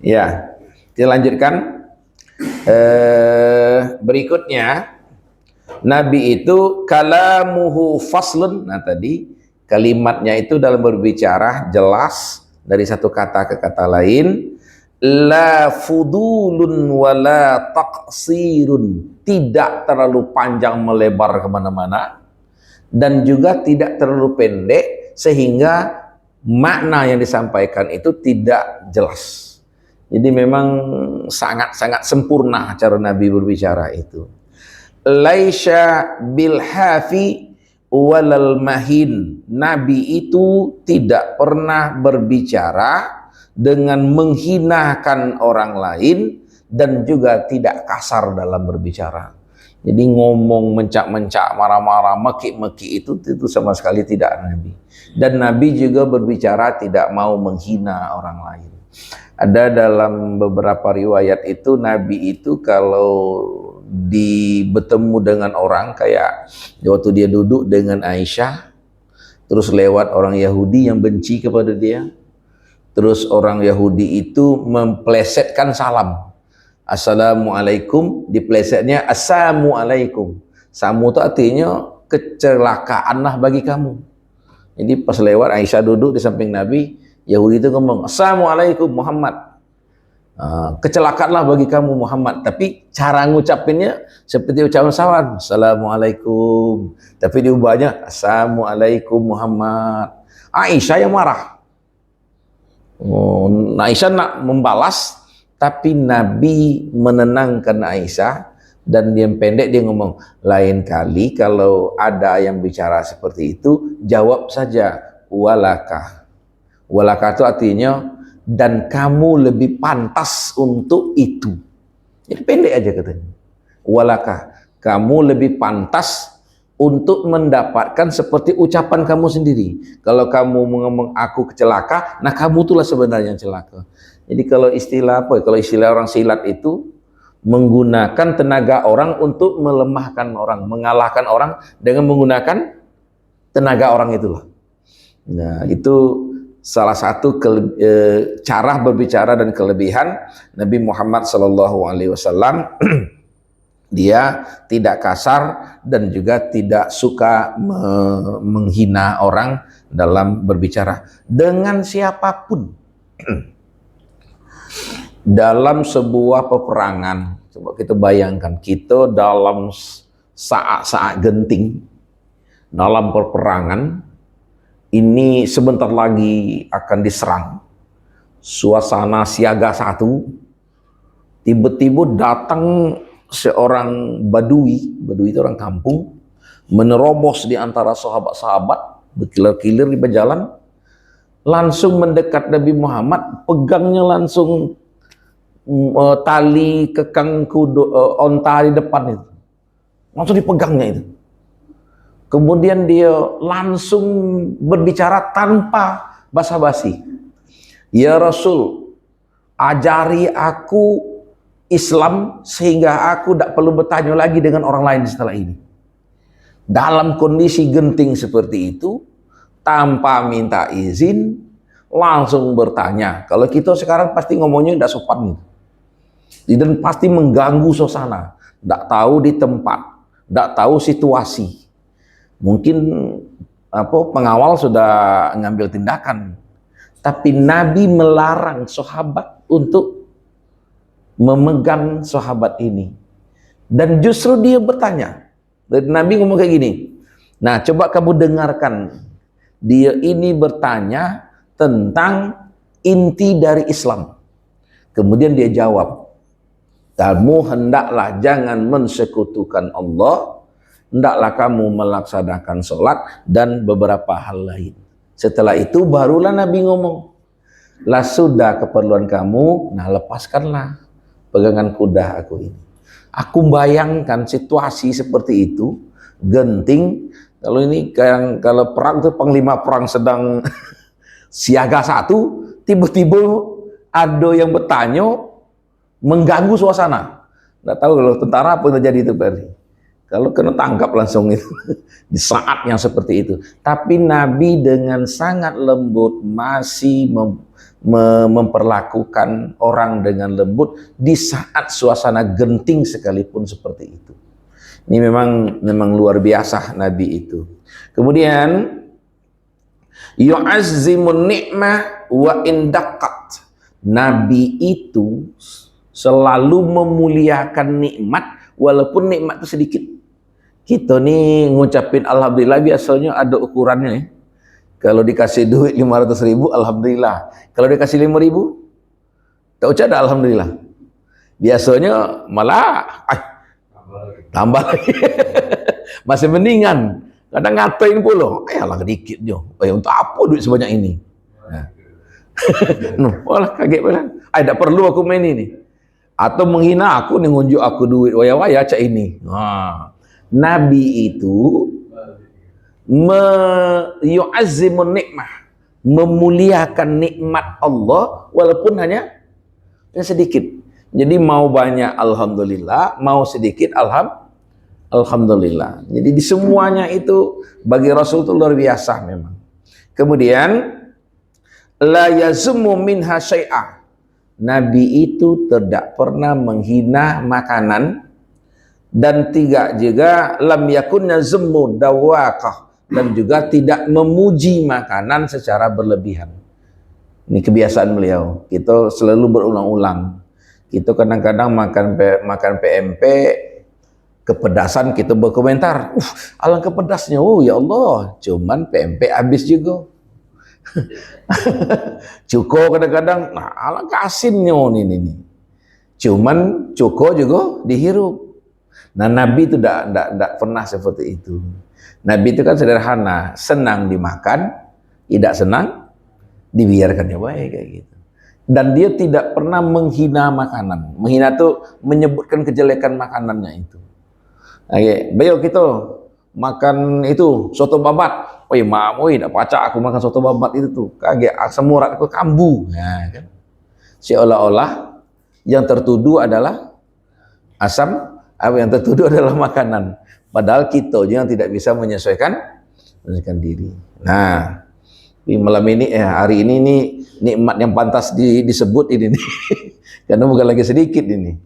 Ya, kita lanjutkan. Berikutnya, Nabi itu kalamuhu faslun. Nah tadi kalimatnya itu dalam berbicara jelas dari satu kata ke kata lain. La fudulun wala taqsirun, tidak terlalu panjang melebar kemana-mana dan juga tidak terlalu pendek sehingga makna yang disampaikan itu tidak jelas. Jadi memang sangat-sangat sempurna cara Nabi berbicara itu. Laisya bil hafi walal mahin. Nabi itu tidak pernah berbicara dengan menghinakan orang lain dan juga tidak kasar dalam berbicara. Jadi ngomong mencak-mencak, marah-marah, meki-meki itu sama sekali tidak Nabi. Dan Nabi juga berbicara tidak mau menghina orang lain. Ada dalam beberapa riwayat itu Nabi itu kalau bertemu dengan orang, kayak waktu dia duduk dengan Aisyah, terus lewat orang Yahudi yang benci kepada dia, terus orang Yahudi itu memplesetkan salam, Assalamualaikum, diplesetnya Assalamualaikum. Samu itu artinya kecelakaanlah bagi kamu. Jadi pas lewat Aisyah duduk di samping Nabi, Yahudi itu ngomong Assalamualaikum Muhammad, kecelakaanlah bagi kamu Muhammad. Tapi cara ngucapinnya seperti ucapan salam, Assalamualaikum, tapi diubahnya Assalamualaikum Muhammad. Aisyah yang marah. Aisyah nak membalas, tapi Nabi menenangkan Aisyah dan dia pendek, dia ngomong, lain kali kalau ada yang bicara seperti itu jawab saja walakah. Walakah itu artinya dan kamu lebih pantas untuk itu. Jadi pendek aja katanya. Walakah, kamu lebih pantas untuk mendapatkan seperti ucapan kamu sendiri. Kalau kamu ngomong aku kecelaka, nah kamu itulah sebenarnya yang celaka. Jadi kalau istilah apa? Kalau istilah orang silat itu menggunakan tenaga orang untuk melemahkan orang, mengalahkan orang dengan menggunakan tenaga orang itulah. Nah, itu salah satu cara berbicara dan kelebihan Nabi Muhammad SAW. Dia tidak kasar dan juga tidak suka menghina orang dalam berbicara dengan siapapun. Dalam sebuah peperangan, coba kita bayangkan, kita dalam saat-saat genting, dalam peperangan, ini sebentar lagi akan diserang. Suasana siaga 1, tiba-tiba datang seorang badui itu orang kampung, menerobos di antara sahabat-sahabat, berkilir-kilir di berjalan, langsung mendekat Nabi Muhammad, pegangnya langsung tali kekang onta di depan itu, langsung dipegangnya itu. Kemudian dia langsung berbicara tanpa basa-basi, ya Rasul, ajari aku Islam sehingga aku tidak perlu bertanya lagi dengan orang lain setelah ini. Dalam kondisi genting seperti itu, tanpa minta izin, langsung bertanya. Kalau kita sekarang pasti ngomongnya tidak sopan gitu. Dan pasti mengganggu suasana. Tidak tahu di tempat, tidak tahu situasi. Mungkin pengawal sudah ngambil tindakan. Tapi Nabi melarang sahabat untuk memegang sahabat ini, dan justru dia bertanya. Dan Nabi ngomong kayak gini, nah coba kamu dengarkan, dia ini bertanya tentang inti dari Islam. Kemudian dia jawab, kamu hendaklah jangan mensekutukan Allah, hendaklah kamu melaksanakan sholat dan beberapa hal lain. Setelah itu barulah Nabi ngomong, lah sudah keperluan kamu, nah lepaskanlah pegangan kuda aku ini. Aku bayangkan situasi seperti itu, genting. Kalau ini kalau perang tuh panglima perang sedang siaga 1, tiba-tiba ada yang bertanya, mengganggu suasana. Nggak tahu kalau tentara apa yang terjadi itu Pak. Kalau kena tangkap langsung itu di saat yang seperti itu. Tapi Nabi dengan sangat lembut masih memperlakukan orang dengan lembut di saat suasana genting sekalipun seperti itu. Ini memang luar biasa Nabi itu. Kemudian yu'azzimun ni'mah wa indaqat. Nabi itu selalu memuliakan nikmat walaupun nikmat itu sedikit. Kita nih ngucapin alhamdulillah biasanya ada ukurannya ya. Kalau dikasih duit 500.000 alhamdulillah. Kalau dikasih 5.000 tak ucap ada alhamdulillah. Biasanya malah tambah lagi. Masih mendingan. Kadang ngatain pula, alah sedikit jo. Untuk apa duit sebanyak ini? Nah. Walah kaget pula. Tak perlu aku main ini. Atau menghina aku nih ngunjuk aku duit waya-waya cak ini. Nabi itu yu'azzimun nikmah, memuliakan nikmat Allah walaupun hanya sedikit. Jadi mau banyak alhamdulillah, mau sedikit alhamdulillah. Jadi di semuanya itu bagi Rasul itu luar biasa memang. Kemudian la yazummu minha syai'a. Nabi itu tidak pernah menghina makanan dan juga lam yakunna zummu dawaqah, dan juga tidak memuji makanan secara berlebihan. Ini kebiasaan beliau. Kita selalu berulang-ulang. Kita kadang-kadang makan PMP kepedasan, kita berkomentar, alangkah pedasnya, ya Allah, cuman PMP habis juga. Cuko kadang-kadang, alangkah asinnya ini. Cuman cuko juga dihirup. Nah Nabi itu tidak pernah seperti itu. Nabi itu kan sederhana, senang dimakan, tidak senang dibiarkannya baik kayak gitu. Dan dia tidak pernah menghina makanan. Menghina itu menyebutkan kejelekan makanannya itu. Oke, bayo kita makan itu soto babat. Oi mam, tak pacak aku makan soto babat itu tuh. Kaget asam urat aku kambuh. Nah, kan. Seolah-olah yang tertuduh adalah asam, apa yang tertuduh adalah makanan. Padahal kita yang tidak bisa menyesuaikan diri. Nah, di malam ini, hari ini nih nikmat yang pantas disebut ini nih. Karena bukan lagi sedikit ini.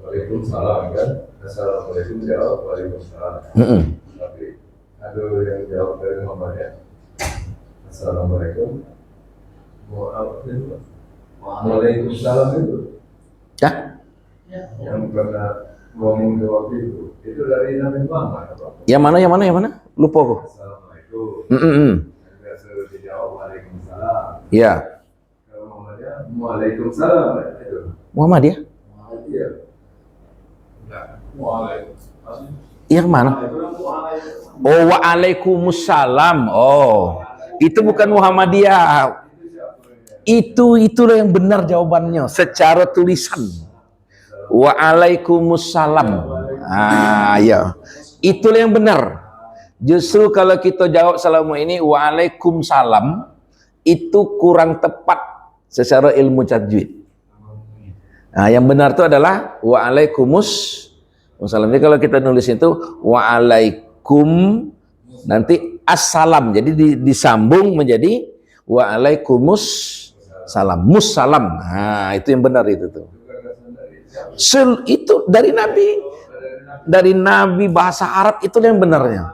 Waalaikumsalam kan? Assalamualaikum jawab waalaikumsalam. Tapi ada yang jawab dari Muhammadiyah. Assalamualaikum. Waalaikumsalam itu. Ya? Yang pernah ngomong ke waktu itu dari Nabi Muhammad. Yang mana? Lupa aku. Assalamualaikum. Biasa dijawab waalaikumsalam. Iya. Kalau Muhammadiyah, waalaikumsalam itu. Muhammadiyah? Iya. Yang mana? Oh, waalaikumsalam. Oh, itu bukan Muhammadiyah. Itulah yang benar jawabannya secara tulisan. Waalaikumsalam. Ya. Itulah yang benar. Justru kalau kita jawab selama ini waalaikumsalam, itu kurang tepat secara ilmu tajwid. Yang benar itu adalah waalaikumsalam. Jadi kalau kita nulis itu waalaikum nanti assalam. Jadi disambung menjadi waalaikumsalam. Mussalam. Itu yang benar itu tuh. Itu dari Nabi. Dari Nabi bahasa Arab itu yang benarnya.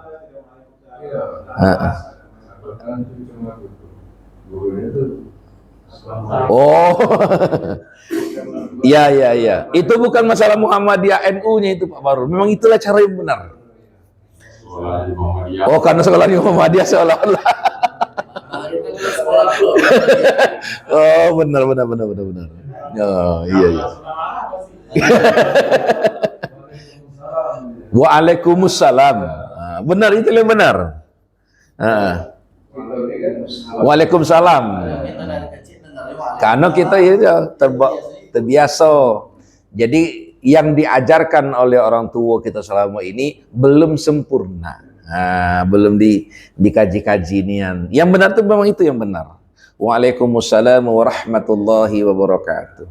Oh. Ya. Itu bukan masalah Muhammadiyah NU-nya itu Pak Barul. Memang itulah cara yang benar. Oh, karena sekolah di Muhammadiyah seolah-olah. Oh, benar. Oh, iya. Waalaikumsalam. Benar, itu yang benar. Waalaikumsalam. Karena kita itu terbiasa. Jadi yang diajarkan oleh orang tua kita selama ini belum sempurna. Belum dikaji-kaji nian. Yang benar itu memang itu yang benar. Waalaikumsalam warahmatullahi wabarakatuh.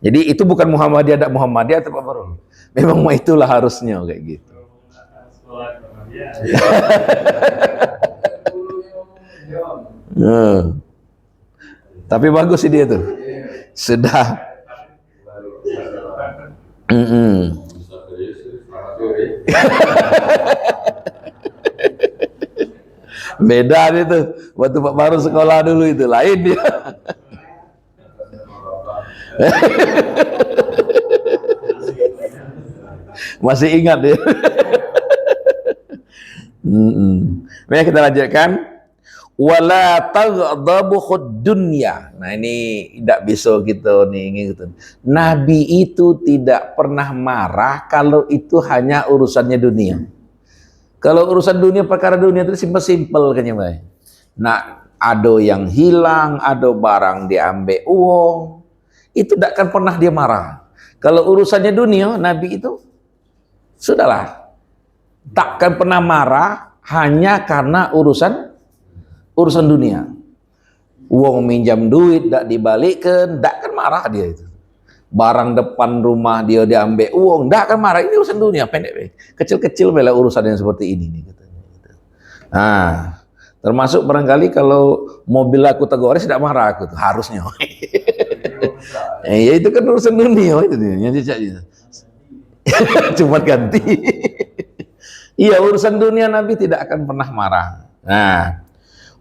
Jadi itu bukan Muhammadiyah, ada Muhammadiyah atau Pak Barul. Memang itulah harusnya kayak gitu. Tapi bagus sih dia tuh. Sudah. Beda itu. Waktu Pak Baru sekolah dulu itu lain dia. Masih ingat dia. Baik, kita lanjutkan. Wala taghdabu dunya. Nah ini tidak bisa kita nih gitu. Nabi itu tidak pernah marah kalau itu hanya urusannya dunia. Kalau urusan dunia, perkara dunia itu simpel-simpel kan ya, Mbak. Nah, ada yang hilang, ada barang diambil uang, itu tidak akan pernah dia marah. Kalau urusannya dunia, Nabi itu sudahlah, takkan pernah marah hanya karena urusan dunia. Uang minjam duit tidak dibalikkan, tidak akan marah dia itu. Barang depan rumah dia diambil uang, tidak akan marah. Ini urusan dunia, pendek, kecil-kecil bela urusan yang seperti ini nih. Nah, termasuk barangkali kalau mobil aku tegur tidak marah aku tuh harusnya. Ya itu kan urusan dunia itu dia. Cuma ganti. Iya, urusan dunia Nabi tidak akan pernah marah. Nah,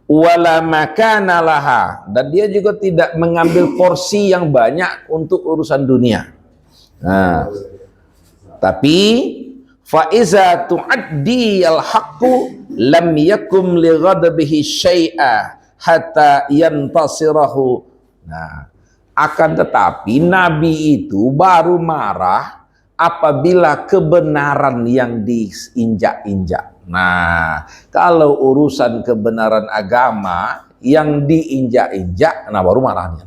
wala makana laha, dan dia juga tidak mengambil porsi yang banyak untuk urusan dunia. Nah, tapi fa iza tuaddi al haqqu lam yakum li ghadabihi syai'a hatta yantasirahu. Nah, akan tetapi Nabi itu baru marah apabila kebenaran yang diinjak-injak. Nah, kalau urusan kebenaran agama yang diinjak-injak, nah baru marahnya.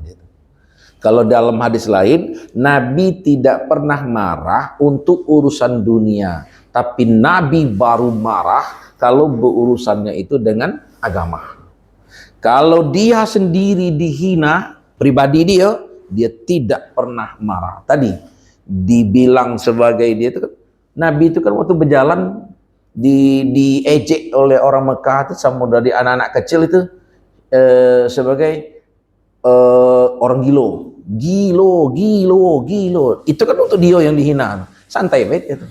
Kalau dalam hadis lain, Nabi tidak pernah marah untuk urusan dunia, tapi Nabi baru marah kalau berurusannya itu dengan agama. Kalau dia sendiri dihina, pribadi dia tidak pernah marah. Tadi dibilang sebagai dia itu, Nabi itu kan waktu berjalan diejek oleh orang Mekah itu sama dari anak-anak kecil itu sebagai orang gilo. Itu kan untuk dia yang dihina. Santai bet itu.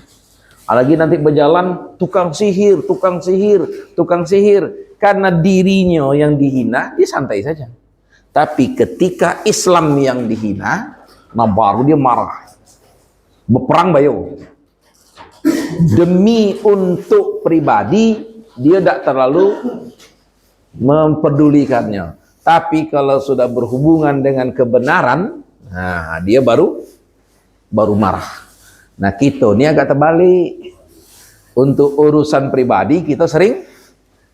Apalagi nanti berjalan tukang sihir. Karena dirinya yang dihina, dia santai saja. Tapi ketika Islam yang dihina, nah baru dia marah. Berperang bayo. Demi untuk pribadi dia tidak terlalu mempedulikannya, tapi kalau sudah berhubungan dengan kebenaran, nah dia baru marah. Nah kita ini agak terbalik. Untuk urusan pribadi kita sering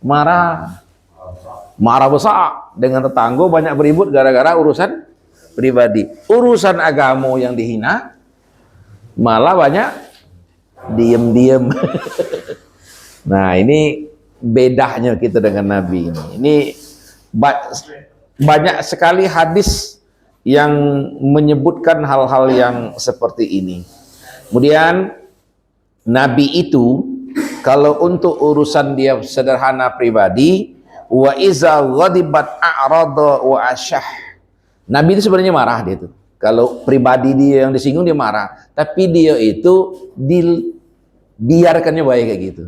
marah besar dengan tetangga, banyak beribut gara-gara urusan pribadi. Urusan agama yang dihina malah banyak diem. Nah ini bedanya kita dengan Nabi ini. Ini banyak sekali hadis yang menyebutkan hal-hal yang seperti ini. Kemudian Nabi itu kalau untuk urusan dia sederhana pribadi, wa iza ghadibat a'rada wa asyah. Nabi itu sebenarnya marah dia itu. Kalau pribadi dia yang disinggung dia marah, tapi dia itu biarkannya baik kayak gitu.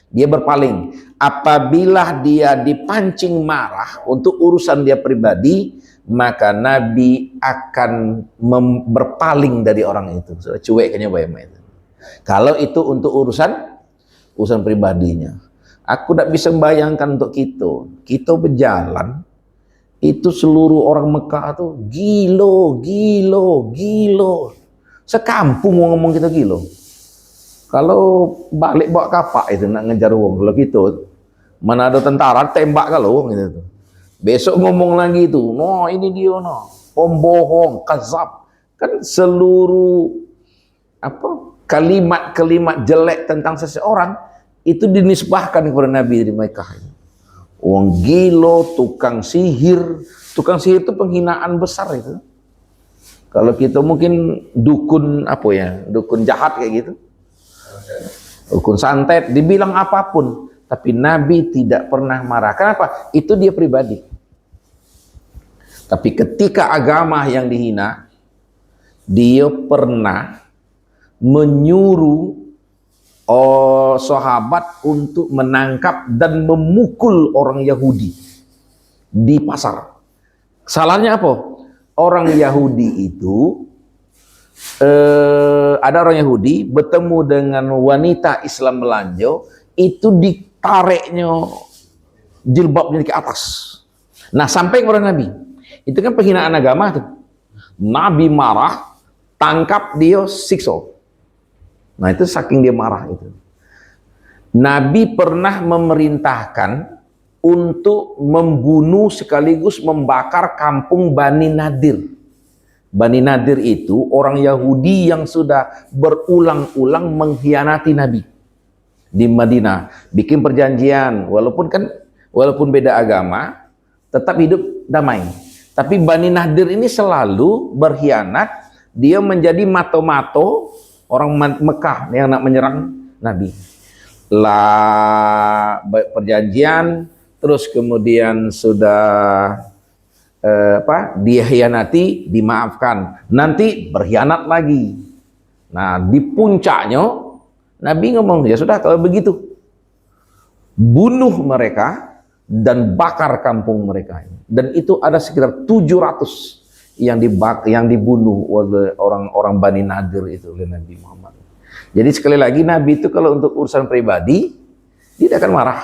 Dia berpaling. Apabila dia dipancing marah untuk urusan dia pribadi, maka Nabi akan berpaling dari orang itu. Sudah cueknya baik itu. Kalau itu untuk urusan pribadinya, aku tidak bisa membayangkan untuk kita berjalan. Itu seluruh orang Mekah tuh gilo. Sekampung mau ngomong kita gilo. Kalau balik bawa kapak itu nak ngejar uang, kalau gitu mana ada tentara tembak kalau uang itu. Besok ngomong lagi itu, no ini dia no, pembohong, kazab. Kan seluruh kalimat-kalimat jelek tentang seseorang itu dinisbahkan kepada Nabi di Mekah. Uang gilo, tukang sihir, Tukang sihir itu penghinaan besar itu. Kalau kita mungkin dukun apa ya, dukun jahat kayak gitu, dukun santet, dibilang apapun, tapi Nabi tidak pernah marah. Kenapa? Itu dia pribadi. Tapi ketika agama yang dihina, dia pernah menyuruh sahabat untuk menangkap dan memukul orang Yahudi di pasar. Salahnya apa? Orang Yahudi itu ada orang Yahudi bertemu dengan wanita Islam Melanjo, itu ditariknya jilbabnya ke atas. Nah, sampai kepada Nabi. Itu kan penghinaan agama tuh. Nabi marah, tangkap dia, siksa. Nah, itu saking dia marah itu. Nabi pernah memerintahkan untuk membunuh sekaligus membakar kampung Bani Nadir. Bani Nadir itu orang Yahudi yang sudah berulang-ulang mengkhianati Nabi di Madinah. Bikin perjanjian, walaupun beda agama, tetap hidup damai. Tapi Bani Nadir ini selalu berkhianat. Dia menjadi mato-mato orang Mekah yang nak menyerang Nabi. Lah perjanjian, terus kemudian sudah dikhianati, dimaafkan, nanti berkhianat lagi. Nah, di puncaknya Nabi ngomong, ya sudah kalau begitu bunuh mereka dan bakar kampung mereka. Dan itu ada sekitar 700 yang dibunuh oleh orang-orang Bani Nadir itu oleh Nabi Muhammad. Jadi sekali lagi Nabi itu kalau untuk urusan pribadi dia tidak akan marah.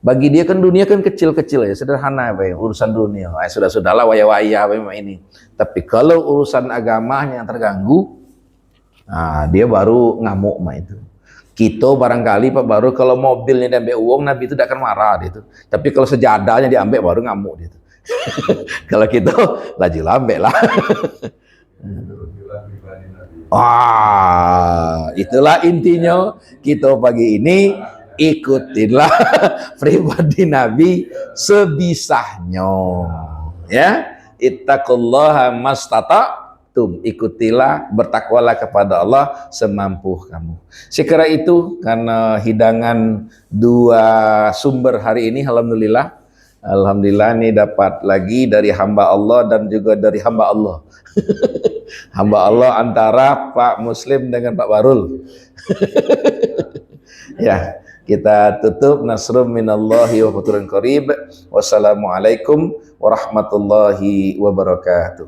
Bagi dia kan dunia kan kecil-kecil ya, sederhana apa ya, urusan dunia. Sudah-sudahlah waya-waya memang ini. Tapi kalau urusan agamanya yang terganggu, nah dia baru ngamuk mah itu. Kita barangkali Pak baru kalau mobilnya diambil uang, Nabi itu tidak akan marah gitu. Tapi kalau sejadahnya diambil baru ngamuk gitu. Kalau kita laju lambe lah. Itulah intinya kita pagi ini, ikutinlah pribadi Nabi sebisanya. Ya, ittaqullaha mastata'tum, ikutilah, bertakwalah kepada Allah semampu kamu. Sekira itu karena hidangan dua sumber hari ini, Alhamdulillah ini dapat lagi dari hamba Allah dan juga dari hamba Allah. Hamba Allah antara Pak Muslim dengan Pak Barul. Ya, kita tutup. Nasrum minallahi wa fathun qarib. Wassalamualaikum warahmatullahi wabarakatuh.